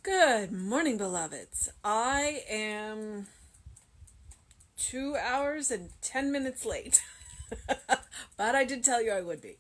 Good morning, beloveds. I am 2 hours and 10 minutes late, but I did tell you I would be.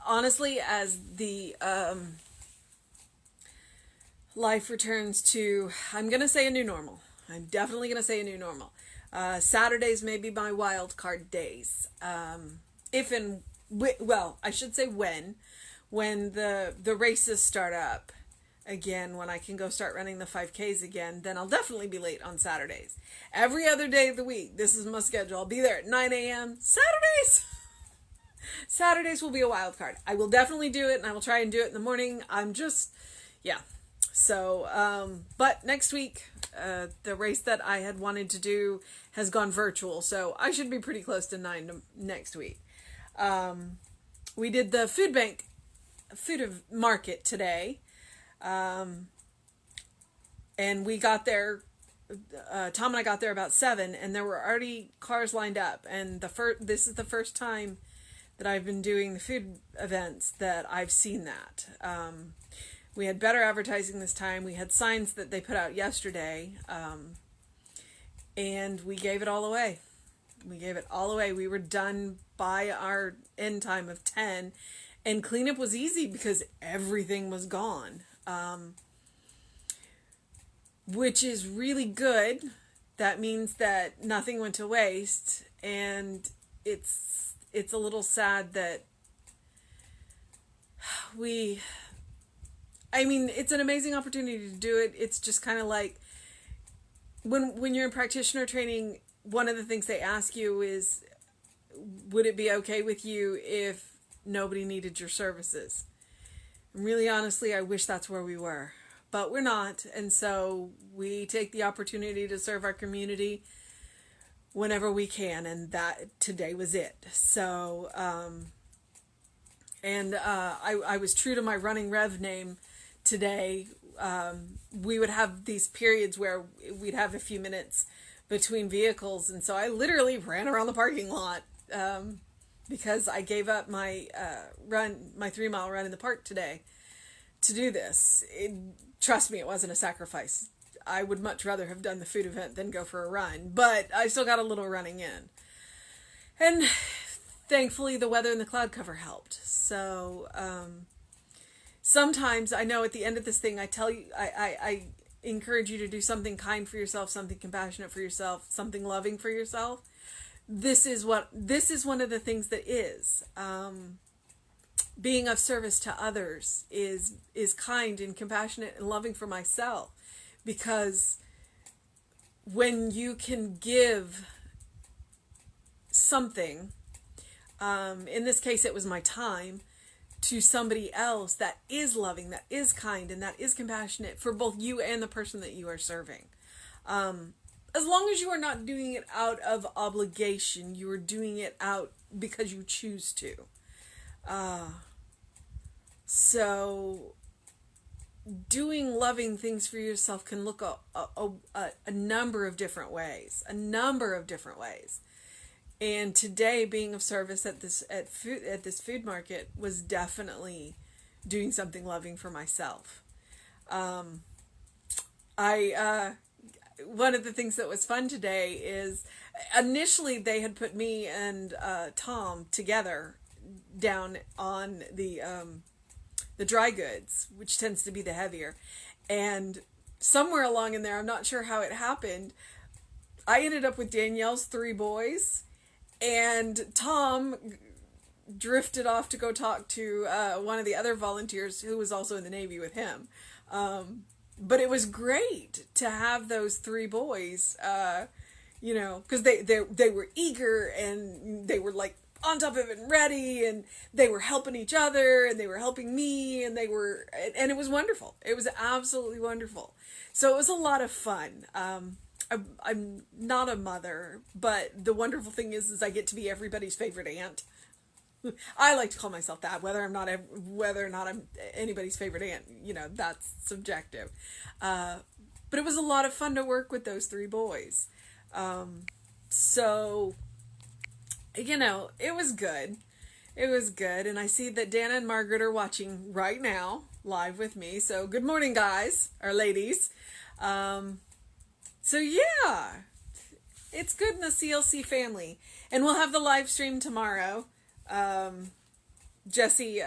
Honestly, as the life returns to, I'm going to say a new normal. I'm definitely going to say a new normal. Saturdays may be my wild card days. If and, well, I should say when the races start up again, when I can go start running the 5Ks again, then I'll definitely be late on Saturdays. Every other day of the week, this is my schedule. I'll be there at 9 a.m. Saturdays will be a wild card. I will definitely do it, and I will try and do it in the morning. Yeah. So, but next week, the race that I had wanted to do has gone virtual, so I should be pretty close to 9 next week. We did the food market today, and we got there. Tom and I got there about 7, and there were already cars lined up. And this is the first time that I've been doing the food events that I've seen that. We had better advertising this time. We had signs that they put out yesterday, and we gave it all away. We were done by our end time of 10, and cleanup was easy because everything was gone, which is really good. That means that nothing went to waste, and it's a little sad that it's an amazing opportunity to do it. It's just kind of like when you're in practitioner training, one of the things they ask you is, would it be okay with you if nobody needed your services? And really, honestly, I wish that's where we were, but we're not. And so we take the opportunity to serve our community whenever we can. And that today was it. So, I was true to my running rev name today. We would have these periods where we'd have a few minutes between vehicles. And so I literally ran around the parking lot, because I gave up my 3-mile run in the park today to do this. Trust me, it wasn't a sacrifice. I would much rather have done the food event than go for a run, but I still got a little running in. And thankfully the weather and the cloud cover helped. So, sometimes I know at the end of this thing, I tell you, I encourage you to do something kind for yourself, something compassionate for yourself, something loving for yourself. This is one of the things that is, being of service to others is kind and compassionate and loving for myself, because when you can give something, in this case it was my time, to somebody else that is loving, that is kind, and that is compassionate for both you and the person that you are serving. As long as you are not doing it out of obligation, you are doing it out because you choose to. So doing loving things for yourself can look a number of different ways. And today, being of service at this food market was definitely doing something loving for myself. One of the things that was fun today is, initially they had put me and Tom together down on the dry goods, which tends to be the heavier. And somewhere along in there, I'm not sure how it happened, I ended up with Danielle's 3 boys, and Tom drifted off to go talk to one of the other volunteers who was also in the Navy with him. But it was great to have those 3 boys, because they were eager, and they were like on top of it and ready, and they were helping each other, and they were helping me, and and it was wonderful. It was absolutely wonderful. So it was a lot of fun. I'm not a mother, but the wonderful thing is I get to be everybody's favorite aunt. I like to call myself that, whether or not I'm anybody's favorite aunt, that's subjective. But it was a lot of fun to work with those 3 boys. So, it was good. And I see that Dana and Margaret are watching right now. live with me. So good morning, guys, or ladies. So yeah, it's good in the CLC family. And we'll have the live stream tomorrow. Jesse,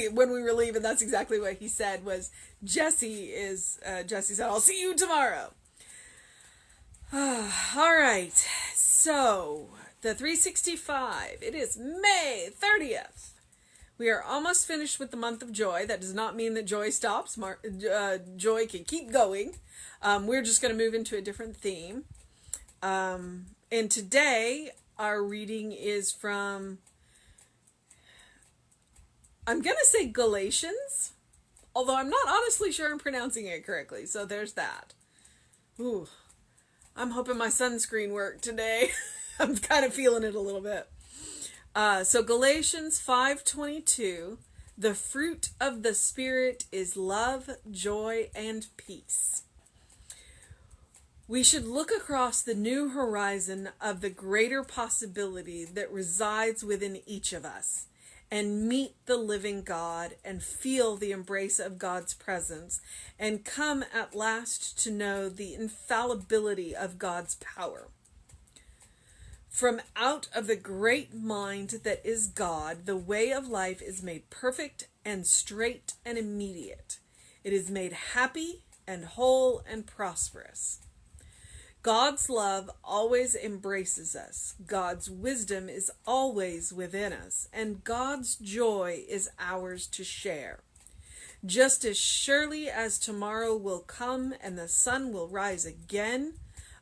when we were leaving, that's exactly what he said was, Jesse said, I'll see you tomorrow. All right. So the 365, it is May 30th. We are almost finished with the month of joy. That does not mean that joy stops. Joy can keep going. We're just going to move into a different theme. And today, our reading is from, I'm going to say Galatians, although I'm not honestly sure I'm pronouncing it correctly. So there's that. Ooh, I'm hoping my sunscreen worked today. I'm kind of feeling it a little bit. So Galatians 5:22, the fruit of the Spirit is love, joy, and peace. We should look across the new horizon of the greater possibility that resides within each of us and meet the living God and feel the embrace of God's presence and come at last to know the infallibility of God's power. From out of the great mind that is God, the way of life is made perfect and straight and immediate. It is made happy and whole and prosperous. God's love always embraces us. God's wisdom is always within us, and God's joy is ours to share. Just as surely as tomorrow will come and the sun will rise again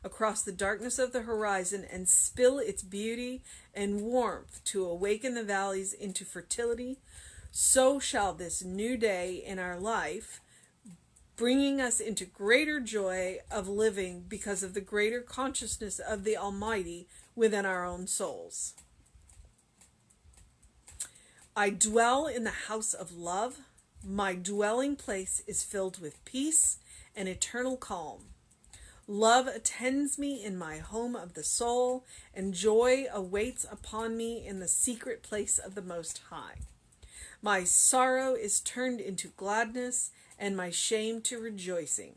across the darkness of the horizon and spill its beauty and warmth to awaken the valleys into fertility, so shall this new day in our life, bringing us into greater joy of living because of the greater consciousness of the Almighty within our own souls. I dwell in the house of love. My dwelling place is filled with peace and eternal calm. Love attends me in my home of the soul, and joy awaits upon me in the secret place of the Most High. My sorrow is turned into gladness, and my shame to rejoicing.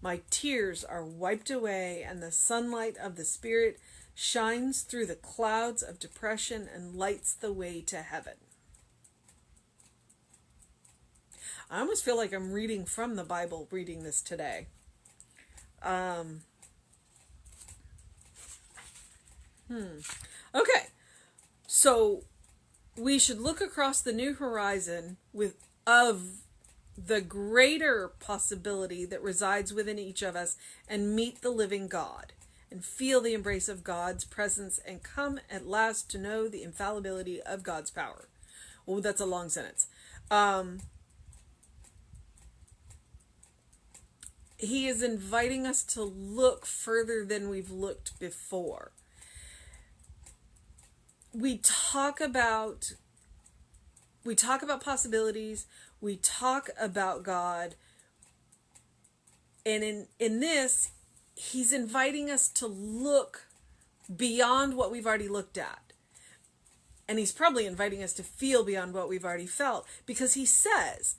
My tears are wiped away, and the sunlight of the Spirit shines through the clouds of depression and lights the way to heaven. I almost feel like I'm reading from the Bible, reading this today. Okay, so we should look across the new horizon of the greater possibility that resides within each of us and meet the living God and feel the embrace of God's presence and come at last to know the infallibility of God's power. Oh, that's a long sentence. He is inviting us to look further than we've looked before. We talk about possibilities. We talk about God. And in this, he's inviting us to look beyond what we've already looked at. And he's probably inviting us to feel beyond what we've already felt. Because he says,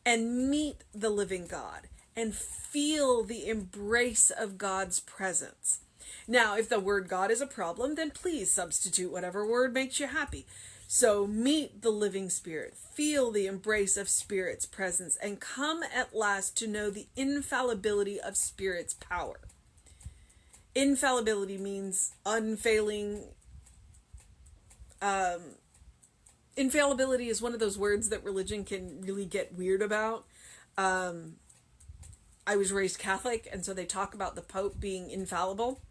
and meet the living God. And feel the embrace of God's presence. Now, if the word God is a problem, then please substitute whatever word makes you happy. So meet the living Spirit, feel the embrace of Spirit's presence, and come at last to know the infallibility of Spirit's power. Infallibility means unfailing. Infallibility is one of those words that religion can really get weird about. I was raised Catholic, and so they talk about the Pope being infallible.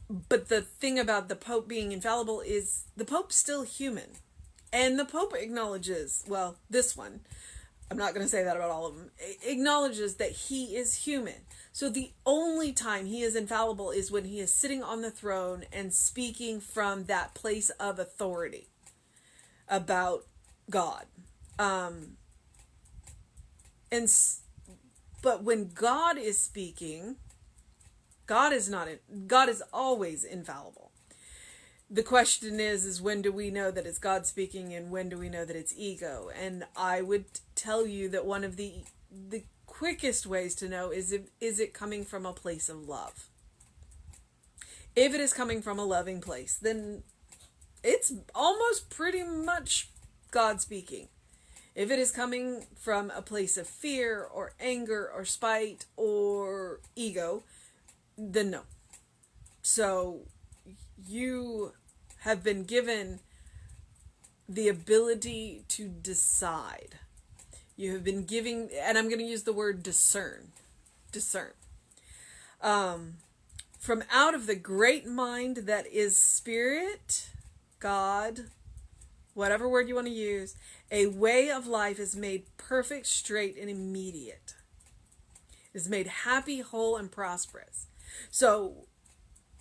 But the thing about the Pope being infallible is the Pope's still human. And the Pope acknowledges, well, this one, I'm not going to say that about all of them, acknowledges that he is human. So the only time he is infallible is when he is sitting on the throne and speaking from that place of authority about God. But when God is speaking, God is always infallible. The question is when do we know that it's God speaking, and when do we know that it's ego? And I would tell you that one of the quickest ways to know is it coming from a place of love. If it is coming from a loving place, then it's almost pretty much God speaking. If it is coming from a place of fear or anger or spite or ego, then no. So you have been given the ability to decide. You have been giving, and I'm going to use the word discern. Discern. From out of the great mind that is spirit, God, whatever word you want to use, a way of life is made perfect, straight, and immediate. It is made happy, whole, and prosperous. So,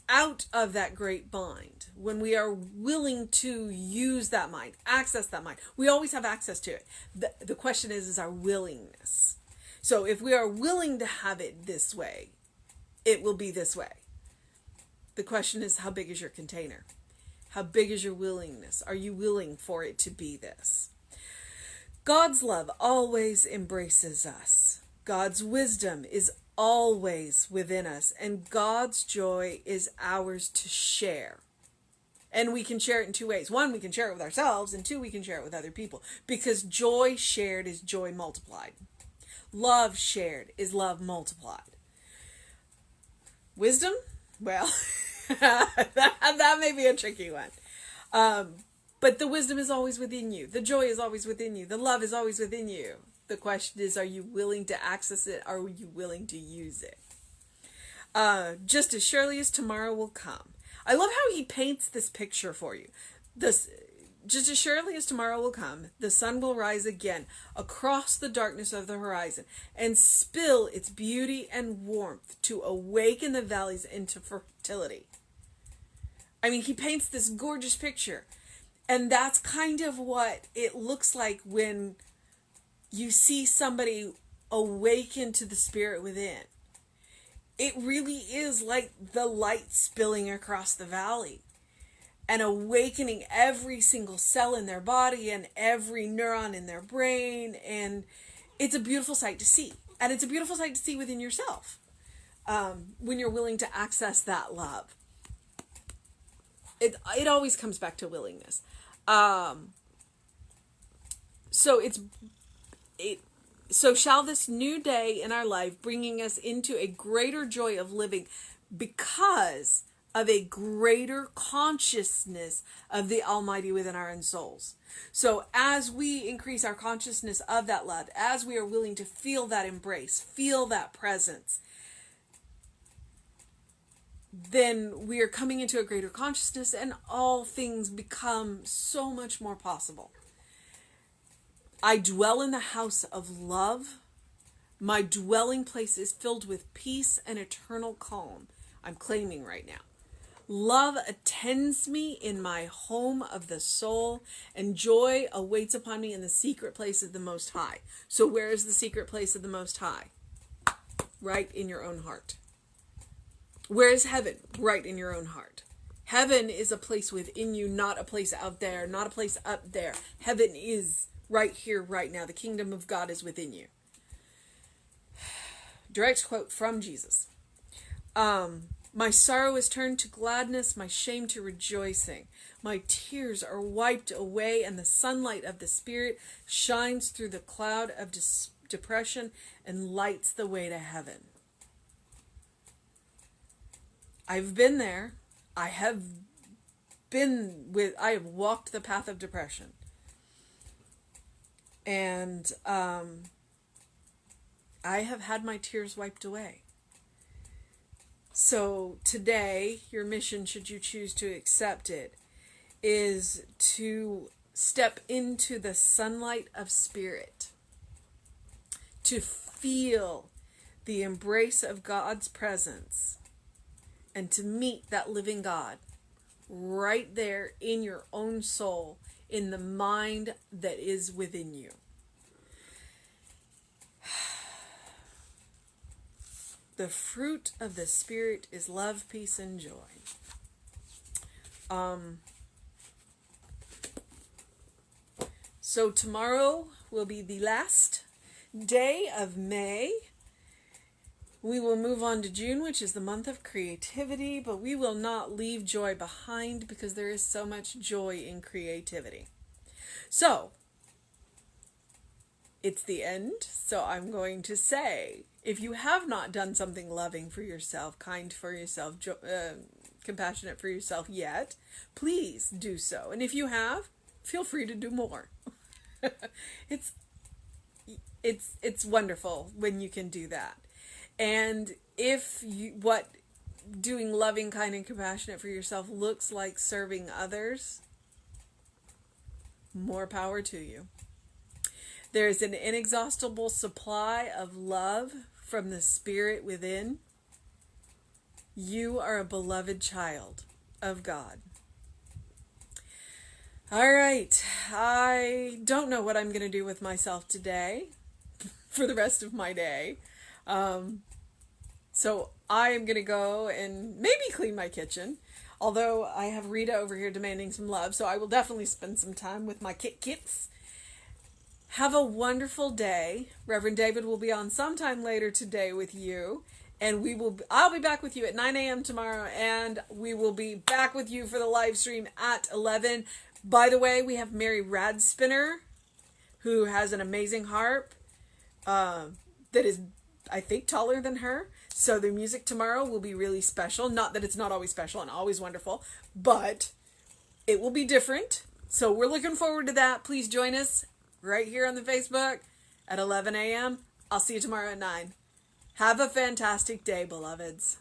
out of that great mind, when we are willing to use that mind, access that mind, we always have access to it. The question is our willingness. So, if we are willing to have it this way, it will be this way. The question is, how big is your container? How big is your willingness? Are you willing for it to be this? God's love always embraces us. God's wisdom is always within us, and God's joy is ours to share. And we can share it in two ways. One, we can share it with ourselves, and two, we can share it with other people. Because joy shared is joy multiplied. Love shared is love multiplied. Wisdom? Well, that may be a tricky one. But the wisdom is always within you. The joy is always within you. The love is always within you. The question is, are you willing to access it? Are you willing to use it? Just as surely as tomorrow will come. I love how he paints this picture for you. Just as surely as tomorrow will come, the sun will rise again across the darkness of the horizon and spill its beauty and warmth to awaken the valleys into fertility. I mean, he paints this gorgeous picture. And that's kind of what it looks like when you see somebody awaken to the spirit within. It really is like the light spilling across the valley and awakening every single cell in their body and every neuron in their brain. And it's a beautiful sight to see. And it's a beautiful sight to see within yourself when you're willing to access that love. It always comes back to willingness. So shall this new day in our life bringing us into a greater joy of living because of a greater consciousness of the Almighty within our own souls. So as we increase our consciousness of that love, as we are willing to feel that embrace, feel that presence, then we are coming into a greater consciousness and all things become so much more possible. I dwell in the house of love. My dwelling place is filled with peace and eternal calm. I'm claiming right now. Love attends me in my home of the soul, and joy awaits upon me in the secret place of the Most High. So where is the secret place of the Most High? Right in your own heart. Where is heaven? Right in your own heart. Heaven is a place within you, not a place out there, not a place up there. Heaven is right here, right now. The kingdom of God is within you. Direct quote from Jesus. My sorrow is turned to gladness, my shame to rejoicing. My tears are wiped away, and the sunlight of the Spirit shines through the cloud of depression and lights the way to heaven. I've been there. I have walked the path of depression. And I have had my tears wiped away. So today, your mission, should you choose to accept it, is to step into the sunlight of spirit, to feel the embrace of God's presence, and to meet that living God right there in your own soul, in the mind that is within you. The fruit of the Spirit is love, peace, and joy. So tomorrow will be the last day of May. We will move on to June, which is the month of creativity, but we will not leave joy behind because there is so much joy in creativity. So, it's the end, so I'm going to say, if you have not done something loving for yourself, kind for yourself, compassionate for yourself yet, please do so. And if you have, feel free to do more. It's wonderful when you can do that. And if what doing loving, kind, and compassionate for yourself looks like serving others, more power to you. There is an inexhaustible supply of love from the Spirit within. You are a beloved child of God. All right. I don't know what I'm going to do with myself today for the rest of my day. So I am going to go and maybe clean my kitchen. Although I have Rita over here demanding some love, so I will definitely spend some time with my kits. Have a wonderful day. Reverend David will be on sometime later today with you. And I'll be back with you at 9 a.m. tomorrow. And we will be back with you for the live stream at 11. By the way, we have Mary Radspinner, who has an amazing harp that is, I think, taller than her. So the music tomorrow will be really special. Not that it's not always special and always wonderful, but it will be different. So we're looking forward to that. Please join us right here on the Facebook at 11 a.m. I'll see you tomorrow at 9. Have a fantastic day, beloveds.